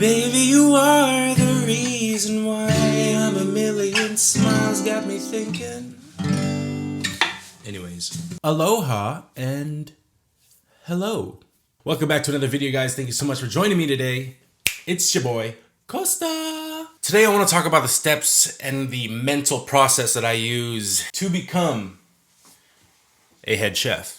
Baby, you are the reason why I'm a million smiles got me thinking. Anyways, aloha and hello. Welcome back to another video, guys. Thank you so much for joining me today. It's your boy, Costa. Today I want to talk about the steps and the mental process that I use to become a head chef.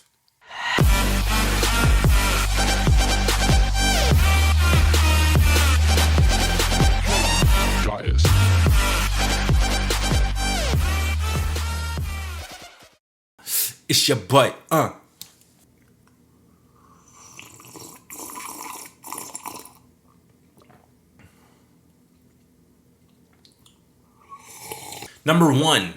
It's your butt, Number one,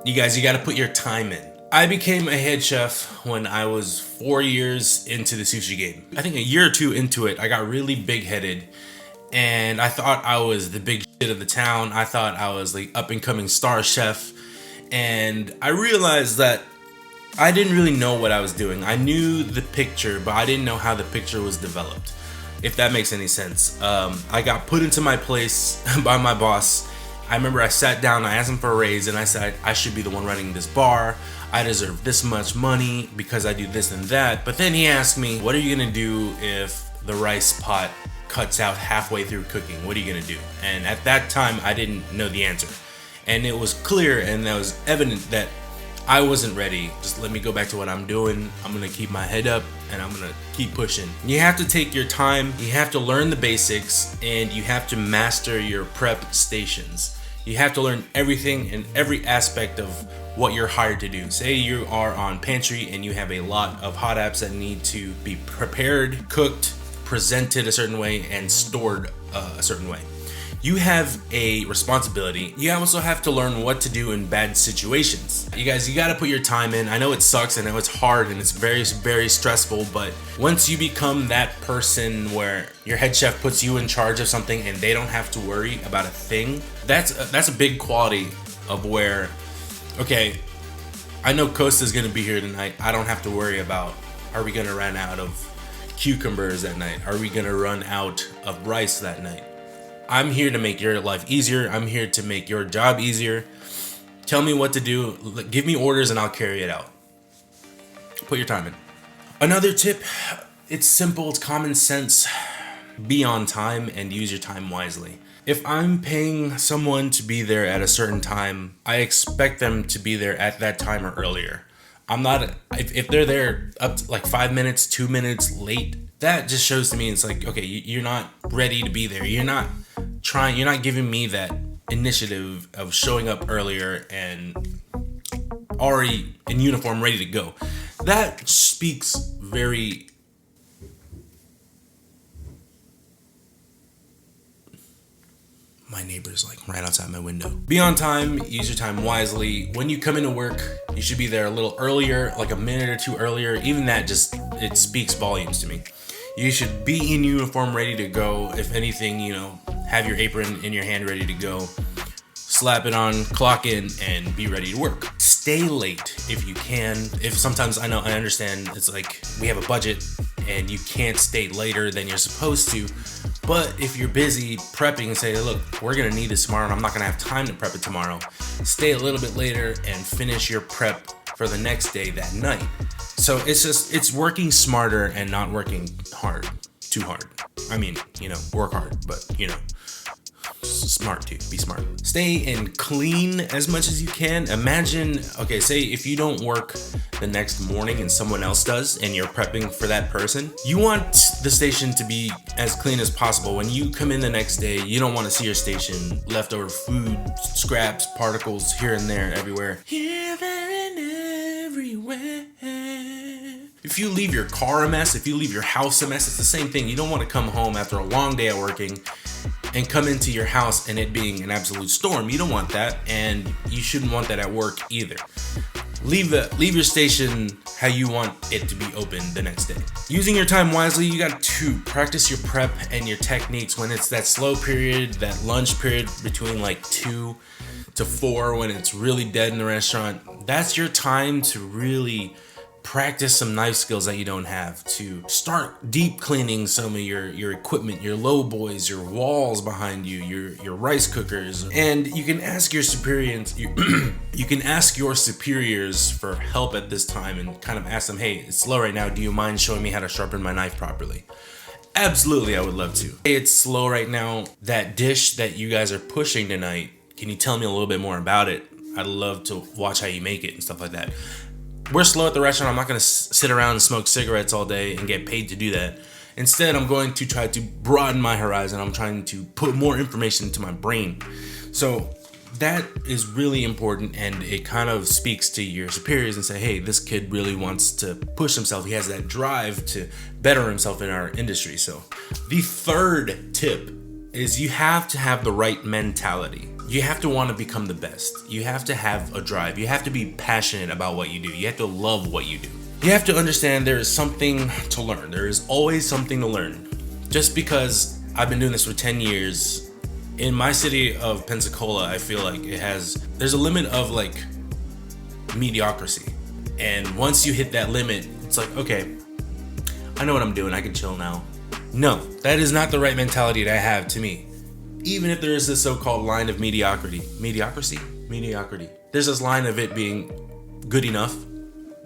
you gotta put your time in. I became a head chef when I was 4 years into the sushi game. I think a year or two into it, I got really big-headed and I thought I was the big shit of the town. I thought I was like up and coming star chef. And I realized that I didn't really know what I was doing. I knew the picture, but I didn't know how the picture was developed, if that makes any sense. I got put into my place by my boss. I remember I sat down, I asked him for a raise, and I said I should be the one running this bar. I deserve this much money because I do this and that. But then he asked me, what are you gonna do if the rice pot cuts out halfway through cooking? What are you gonna do? And at that time, I didn't know the answer. And it was clear and that was evident that I wasn't ready. Just let me go back to what I'm doing. I'm gonna keep my head up and I'm gonna keep pushing. You have to take your time, you have to learn the basics, and you have to master your prep stations. You have to learn everything and every aspect of what you're hired to do. Say you are on pantry and you have a lot of hot apps that need to be prepared, cooked, presented a certain way, and stored a certain way. You have a responsibility. You also have to learn what to do in bad situations. You gotta put your time in. I know it sucks, I know it's hard, and it's very, very stressful, but once you become that person where your head chef puts you in charge of something and they don't have to worry about a thing, that's a big quality of where, okay, I know Costa's gonna be here tonight. I don't have to worry about, are we gonna run out of cucumbers that night? Are we gonna run out of rice that night? I'm here to make your life easier. I'm here to make your job easier. Tell me what to do. Give me orders and I'll carry it out. Put your time in. Another tip, it's simple, it's common sense. Be on time and use your time wisely. If I'm paying someone to be there at a certain time, I expect them to be there at that time or earlier. I'm not, if they're there up to like 5 minutes, 2 minutes late, that just shows to me it's like, okay, you're not ready to be there. You're not giving me that initiative of showing up earlier and already in uniform, ready to go. That speaks very... My neighbor's like right outside my window. Be on time, use your time wisely. When you come into work, you should be there a little earlier, like a minute or two earlier. Even that it speaks volumes to me. You should be in uniform, ready to go. If anything, have your apron in your hand, ready to go. Slap it on, clock in, and be ready to work. Stay late if you can. If sometimes I understand it's like we have a budget and you can't stay later than you're supposed to. But if you're busy prepping and say, look, we're gonna need this tomorrow and I'm not gonna have time to prep it tomorrow, stay a little bit later and finish your prep for the next day that night. So it's working smarter and not working too hard. I mean, work hard, but smart too, be smart. Stay in clean as much as you can. Imagine, okay, say if you don't work the next morning and someone else does and you're prepping for that person, you want the station to be as clean as possible. When you come in the next day, you don't want to see your station, leftover food, scraps, particles here and there, everywhere. Here, there, and everywhere. If you leave your car a mess, if you leave your house a mess, it's the same thing. You don't want to come home after a long day at working and come into your house and it being an absolute storm. You don't want that, and you shouldn't want that at work either. Leave your station how you want it to be open the next day. Using your time wisely, you got to practice your prep and your techniques when it's that slow period, that lunch period between like 2 to 4 when it's really dead in the restaurant. That's your time to really practice some knife skills that you don't have, to start deep cleaning some of your equipment, your low boys, your walls behind you, your rice cookers. And you can ask your superiors you can ask your superiors for help at this time, and kind of ask them, hey, it's slow right now, do you mind showing me how to sharpen my knife properly? Absolutely, I would love to. Hey, it's slow right now, that dish that you guys are pushing tonight, can you tell me a little bit more about it? I'd love to watch how you make it and stuff like that. We're slow at the restaurant. I'm not going to sit around and smoke cigarettes all day and get paid to do that. Instead, I'm going to try to broaden my horizon. I'm trying to put more information into my brain. So that is really important, and it kind of speaks to your superiors and say, hey, this kid really wants to push himself. He has that drive to better himself in our industry. So the third tip is you have to have the right mentality. You have to want to become the best. You have to have a drive. You have to be passionate about what you do. You have to love what you do. You have to understand there is something to learn. There is always something to learn. Just because I've been doing this for 10 years, in my city of Pensacola, I feel like there's a limit of like mediocrity. And once you hit that limit, it's like, okay, I know what I'm doing. I can chill now. No, that is not the right mentality to have to me. Even if there is this so-called line of mediocrity. Mediocrity. There's this line of it being good enough.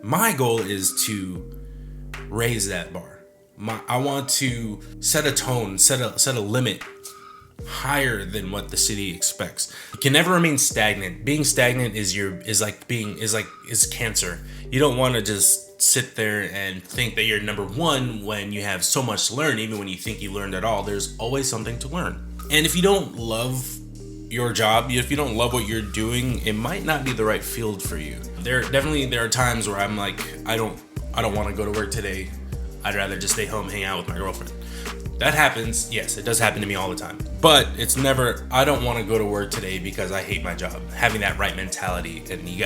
My goal is to raise that bar. I want to set a tone, set a limit higher than what the city expects. You can never remain stagnant. Being stagnant is cancer. You don't want to just sit there and think that you're number one when you have so much to learn. Even when you think you learned it all, there's always something to learn. And if you don't love your job, if you don't love what you're doing, it might not be the right field for you. There are times where I'm like, I don't want to go to work today. I'd rather just stay home, hang out with my girlfriend. That happens. Yes, it does happen to me all the time. But it's never, I don't want to go to work today because I hate my job. Having that right mentality, and you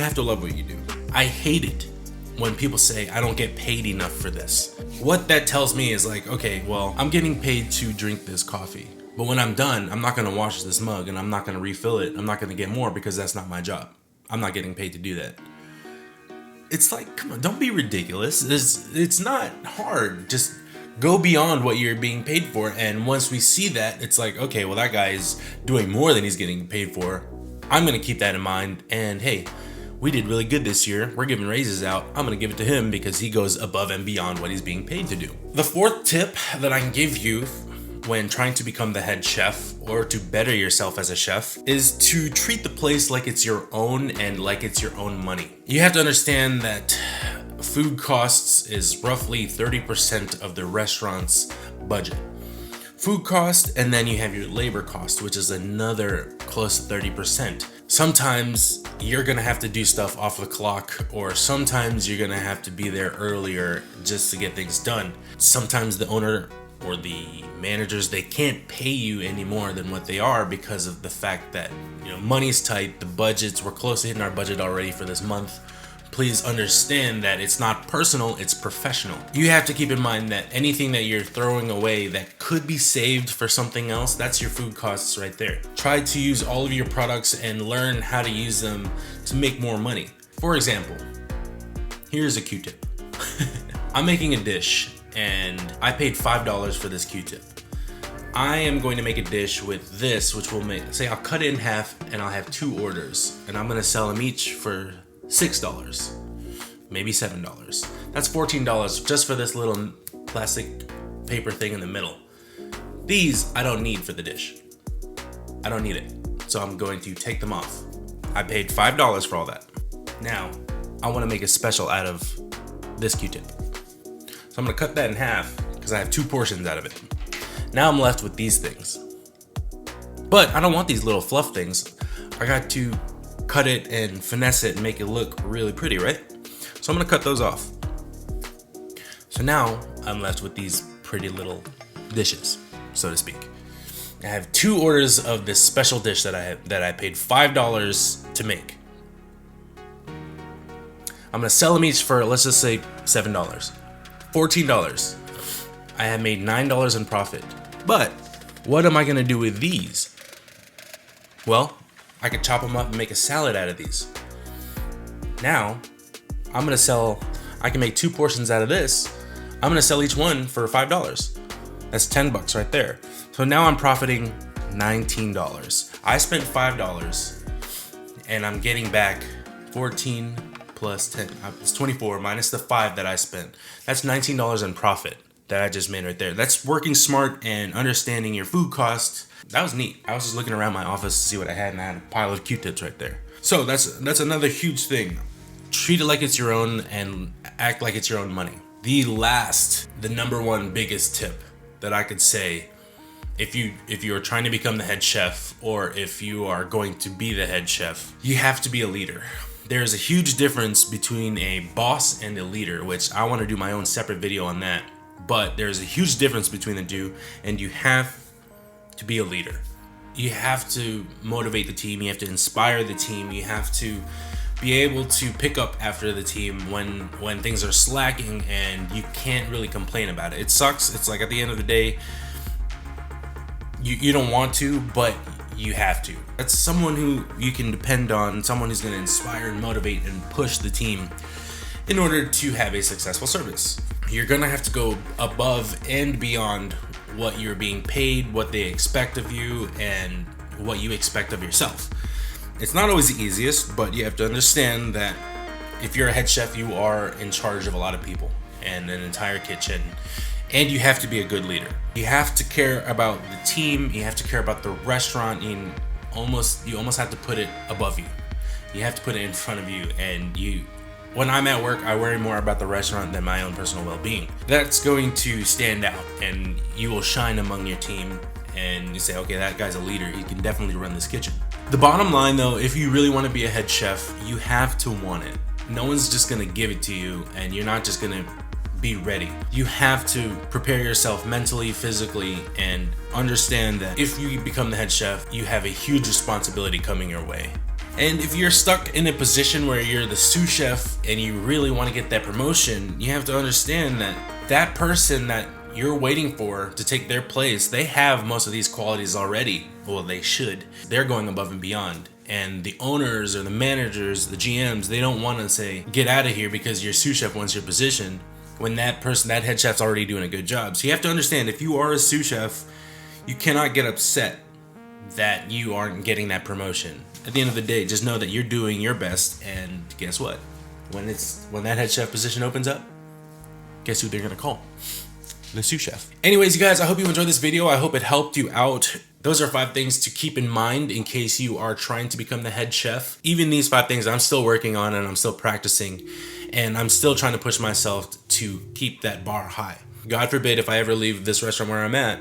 have to love what you do. I hate it when people say I don't get paid enough for this. What that tells me is like, okay, well, I'm getting paid to drink this coffee. But when I'm done, I'm not going to wash this mug and I'm not going to refill it. I'm not going to get more because that's not my job. I'm not getting paid to do that. It's like, come on, don't be ridiculous. It's not hard. Just go beyond what you're being paid for. And once we see that, it's like, okay, well, that guy is doing more than he's getting paid for. I'm going to keep that in mind. And hey, we did really good this year. We're giving raises out. I'm going to give it to him because he goes above and beyond what he's being paid to do. The fourth tip that I can give you when trying to become the head chef or to better yourself as a chef is to treat the place like it's your own and like it's your own money. You have to understand that food costs is roughly 30% of the restaurant's budget. Food cost, and then you have your labor cost, which is another close to 30%. Sometimes you're gonna have to do stuff off the clock, or sometimes you're gonna have to be there earlier just to get things done. Sometimes the owner or the managers, they can't pay you any more than what they are because of the fact that, money's tight, the budgets, we're close to hitting our budget already for this month. Please understand that it's not personal, it's professional. You have to keep in mind that anything that you're throwing away that could be saved for something else, that's your food costs right there. Try to use all of your products and learn how to use them to make more money. For example, here's a Q-tip. I'm making a dish and I paid $5 for this Q-tip. I am going to make a dish with this, which will I'll cut it in half and I'll have 2 orders, and I'm gonna sell them each for $6, maybe $7. That's $14 just for this little plastic paper thing in the middle. These I don't need for the dish. I don't need it. So I'm going to take them off. I paid $5 for all that. Now, I want to make a special out of this Q-tip. So I'm gonna cut that in half because I have 2 portions out of it. Now I'm left with these things. But I don't want these little fluff things. I got to cut it and finesse it and make it look really pretty, right? So I'm gonna cut those off. So now I'm left with these pretty little dishes, so to speak. I have 2 orders of this special dish that I paid $5 to make. I'm gonna sell them each for, let's just say, $7. $14. I have made $9 in profit. But what am I gonna do with these? Well, I could chop them up and make a salad out of these. Now, I'm gonna sell I can make 2 portions out of this. I'm gonna sell each one for $5. That's $10 right there. So now I'm profiting $19. I spent $5 and I'm getting back 14 plus 10. It's 24 minus the 5 that I spent. That's $19 in profit that I just made right there. That's working smart and understanding your food costs. That was neat. I was just looking around my office to see what I had, and I had a pile of Q-tips right there. So that's another huge thing. Treat it like it's your own and act like it's your own money. The number one biggest tip that I could say, if you're trying to become the head chef, or if you are going to be the head chef, you have to be a leader. There's a huge difference between a boss and a leader, which I want to do my own separate video on that. But there's a huge difference between the two, and you have to be a leader. You have to motivate the team. You have to inspire the team. You have to be able to pick up after the team when things are slacking, and you can't really complain about it. It sucks. It's like at the end of the day, you don't want to, but you have to. That's someone who you can depend on, someone who's going to inspire and motivate and push the team in order to have a successful service. You're going to have to go above and beyond what you're being paid, what they expect of you, and what you expect of yourself. It's not always the easiest, but you have to understand that if you're a head chef, you are in charge of a lot of people and an entire kitchen, and you have to be a good leader. You have to care about the team. You have to care about the restaurant. You almost have to put it above you. You have to put it in front of you. And when I'm at work, I worry more about the restaurant than my own personal well-being. That's going to stand out, and you will shine among your team. And you say, okay, that guy's a leader. He can definitely run this kitchen. The bottom line, though, if you really want to be a head chef, you have to want it. No one's just going to give it to you, and you're not just going to be ready. You have to prepare yourself mentally, physically, and understand that if you become the head chef, you have a huge responsibility coming your way. And if you're stuck in a position where you're the sous chef and you really want to get that promotion, you have to understand that that person that you're waiting for to take their place, they have most of these qualities already. Well, they should. They're going above and beyond. And the owners or the managers, the GMs, they don't want to say, get out of here because your sous chef wants your position, when that head chef's already doing a good job. So you have to understand, if you are a sous chef, you cannot get upset that you aren't getting that promotion. At the end of the day, just know that you're doing your best, and guess what? When that head chef position opens up, guess who they're gonna call? The sous chef. Anyways, you guys, I hope you enjoyed this video. I hope it helped you out. Those are 5 things to keep in mind in case you are trying to become the head chef. Even these 5 things I'm still working on, and I'm still practicing, and I'm still trying to push myself to keep that bar high. God forbid if I ever leave this restaurant where I'm at,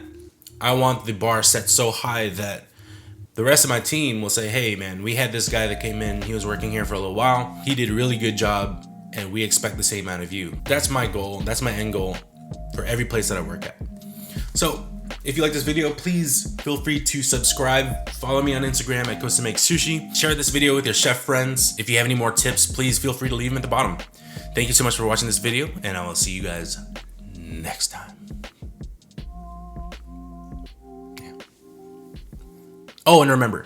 I want the bar set so high that the rest of my team will say, hey man, we had this guy that came in, he was working here for a little while, he did a really good job, and we expect the same out of you. That's my goal, that's my end goal for every place that I work at. So if you like this video, please feel free to subscribe. Follow me on Instagram at CostaMakesSushi. Share this video with your chef friends. If you have any more tips, please feel free to leave them at the bottom. Thank you so much for watching this video, and I will see you guys next time. Oh, and remember,